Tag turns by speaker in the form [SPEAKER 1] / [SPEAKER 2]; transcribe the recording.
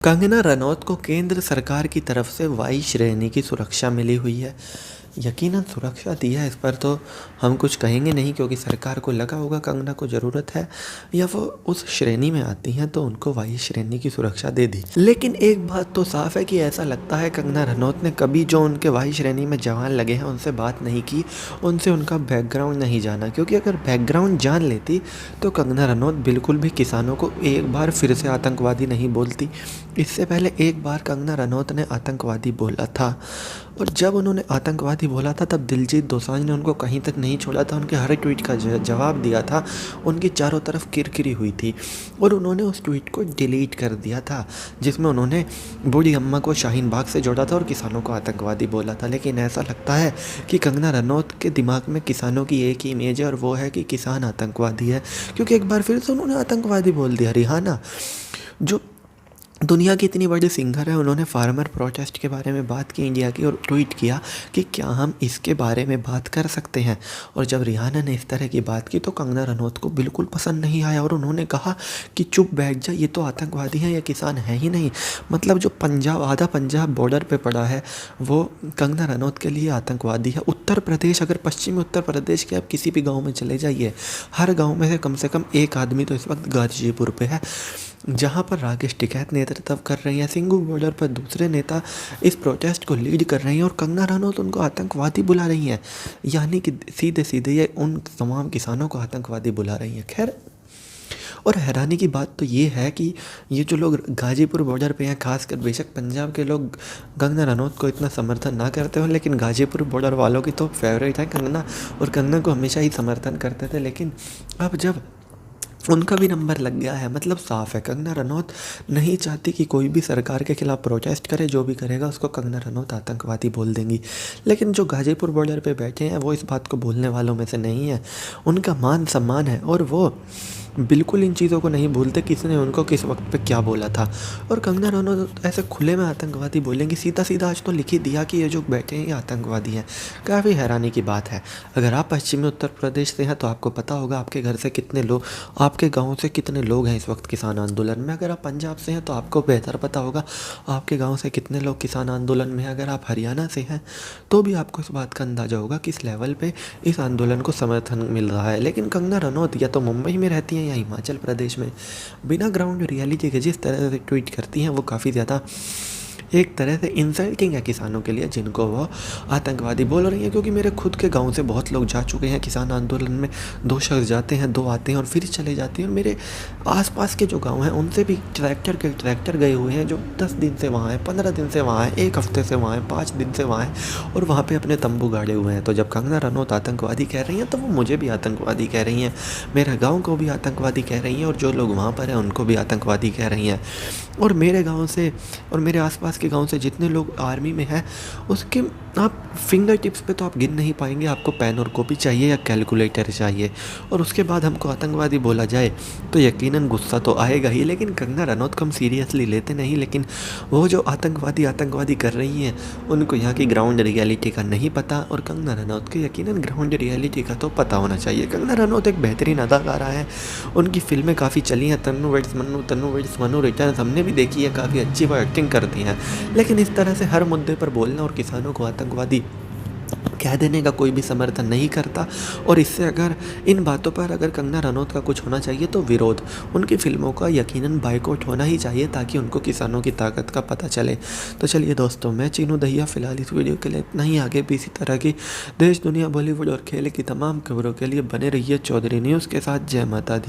[SPEAKER 1] कंगना रनौत को केंद्र सरकार की तरफ से वाई श्रेणी की सुरक्षा मिली हुई है। यकीनन सुरक्षा दी है, इस पर तो हम कुछ कहेंगे नहीं, क्योंकि सरकार को लगा होगा कंगना को ज़रूरत है या वो उस श्रेणी में आती हैं तो उनको वाई श्रेणी की सुरक्षा दे दी। लेकिन एक बात तो साफ है कि ऐसा लगता है कंगना रनौत ने कभी जो उनके वाई श्रेणी में जवान लगे हैं उनसे बात नहीं की, उनसे उनका बैकग्राउंड नहीं जाना। क्योंकि अगर बैकग्राउंड जान लेती तो कंगना रनौत बिल्कुल भी किसानों को एक बार फिर से आतंकवादी नहीं बोलती। इससे पहले एक बार कंगना रनौत ने आतंकवादी बोला था, और जब उन्होंने आतंकवादी बोला था तब दिलजीत दोसांझ ने उनको कहीं तक नहीं छोड़ा था, उनके हर ट्वीट का जवाब दिया था। उनकी चारों तरफ किरकिरी हुई थी और उन्होंने उस ट्वीट को डिलीट कर दिया था जिसमें उन्होंने बूढ़ी अम्मा को शाहीन बाग से जोड़ा था और किसानों को आतंकवादी बोला था। लेकिन ऐसा लगता है कि कंगना रनौत के दिमाग में किसानों की एक ही इमेज है और वो है कि किसान आतंकवादी है, क्योंकि एक बार फिर से उन्होंने आतंकवादी बोल दिया। रिहाना जो दुनिया की इतनी बड़ी सिंगर है, उन्होंने फार्मर प्रोटेस्ट के बारे में बात की इंडिया की, और ट्वीट किया कि क्या हम इसके बारे में बात कर सकते हैं। और जब रिहाना ने इस तरह की बात की तो कंगना रनौत को बिल्कुल पसंद नहीं आया और उन्होंने कहा कि चुप बैठ जा, ये तो आतंकवादी हैं, ये किसान है ही नहीं। मतलब जो पंजाब, आधा पंजाब बॉर्डर पे पड़ा है, वो कंगना रनौत के लिए आतंकवादी है। उत्तर प्रदेश, अगर पश्चिमी उत्तर प्रदेश के आप किसी भी गाँव में चले जाइए, हर गाँव में से कम एक आदमी तो इस वक्त गाजीपुर पे है, जहां पर राकेश टिकैत नेतृत्व कर रही हैं। सिंगू बॉर्डर पर दूसरे नेता इस प्रोटेस्ट को लीड कर रही हैं और कंगना रनौत उनको आतंकवादी बुला रही हैं, यानी कि सीधे सीधे ये उन तमाम किसानों को आतंकवादी बुला रही हैं। खैर, और हैरानी की बात तो ये है कि ये जो लोग गाजीपुर बॉर्डर पे हैं, खासकर बेशक पंजाब के लोग कंगना रनौत को इतना समर्थन ना करते हो, लेकिन गाजीपुर बॉर्डर वालों की तो फेवरेट है कंगना, और कंगना को हमेशा ही समर्थन करते थे। लेकिन अब जब उनका भी नंबर लग गया है, मतलब साफ है कंगना रनौत नहीं चाहती कि कोई भी सरकार के खिलाफ प्रोटेस्ट करे, जो भी करेगा उसको कंगना रनौत आतंकवादी बोल देंगी। लेकिन जो गाजीपुर बॉर्डर पे बैठे हैं वो इस बात को बोलने वालों में से नहीं है, उनका मान सम्मान है और वो बिल्कुल इन चीज़ों को नहीं भूलते किसने उनको किस वक्त पे क्या बोला था। और कंगना रनौत ऐसे खुले में आतंकवादी बोलेंगी, सीधा सीधा आज तो लिख ही दिया कि ये जो बैठे हैं ये आतंकवादी हैं। काफ़ी हैरानी की बात है। अगर आप पश्चिमी उत्तर प्रदेश से हैं तो आपको पता होगा आपके घर से कितने लोग, आपके गांव से कितने लोग हैं इस वक्त किसान आंदोलन में। अगर आप पंजाब से हैं तो आपको बेहतर पता होगा आपके गांव से कितने लोग किसान आंदोलन में हैं। अगर आप हरियाणा से हैं तो भी आपको इस बात का अंदाज़ा होगा किस लेवल पे इस आंदोलन को समर्थन मिल रहा है। लेकिन कंगना रनौत या तो मुंबई में रहती हैं या हिमाचल प्रदेश में, बिना ग्राउंड रियलिटी के जिस तरह से ट्वीट करती हैं वो काफ़ी ज़्यादा एक तरह से इंसल्टिंग है किसानों के लिए, जिनको वो आतंकवादी बोल रही हैं। क्योंकि मेरे खुद के गांव से बहुत लोग जा चुके हैं किसान आंदोलन में, 2 शख्स जाते हैं, 2 आते हैं और फिर चले जाते हैं। और मेरे आसपास के जो गांव हैं उनसे भी ट्रैक्टर गए हुए हैं जो 10 दिन से वहाँ हैं, 15 दिन से वहाँ हैं, 1 हफ्ते से वहाँ हैं, 5 दिन से वहाँ हैं और वहाँ पर अपने तंबू गाड़े हुए हैं। तो जब कंगना रनौत आतंकवादी कह रही हैं तो वो मुझे भी आतंकवादी कह रही हैं, मेरे गाँव को भी आतंकवादी कह रही हैं और जो लोग वहाँ पर हैं उनको भी आतंकवादी कह रही हैं। और मेरे गाँव से और मेरे आसपास के गांव से जितने लोग आर्मी में हैं उसके आप फिंगर टिप्स पे तो आप गिन नहीं पाएंगे। आपको पेन और कॉपी चाहिए या कैलकुलेटर चाहिए, और उसके बाद हमको आतंकवादी बोला जाए तो यकीनन गुस्सा तो आएगा ही। लेकिन कंगना रनौत को हम सीरियसली लेते नहीं, लेकिन वो जो आतंकवादी कर रही हैं उनको यहाँ की ग्राउंड रियलिटी का नहीं पता, और कंगना रनौत को यकीनन ग्राउंड रियलिटी का तो पता होना चाहिए। कंगना रनौत एक बेहतरीन अदाकारा है, उनकी फिल्में काफ़ी चली हैं, तन्नू वेड्स मन्नू रिटर्न्स हमने भी देखी है, काफ़ी अच्छी वो एक्टिंग करती हैं। लेकिन इस तरह से हर मुद्दे पर बोलना और किसानों को आतंकवादी कह देने का कोई भी समर्थन नहीं करता। और इससे अगर इन बातों पर अगर कंगना रनौत का कुछ होना चाहिए तो विरोध, उनकी फिल्मों का यकीनन बाइकआउट होना ही चाहिए ताकि उनको किसानों की ताकत का पता चले। तो चलिए दोस्तों, मैं चीनू दहिया फ़िलहाल इस वीडियो के लिए इतना ही। आगे भी इसी तरह की देश दुनिया बॉलीवुड और खेल की तमाम खबरों के लिए बने रहिए चौधरी न्यूज़ के साथ। जय माता दी।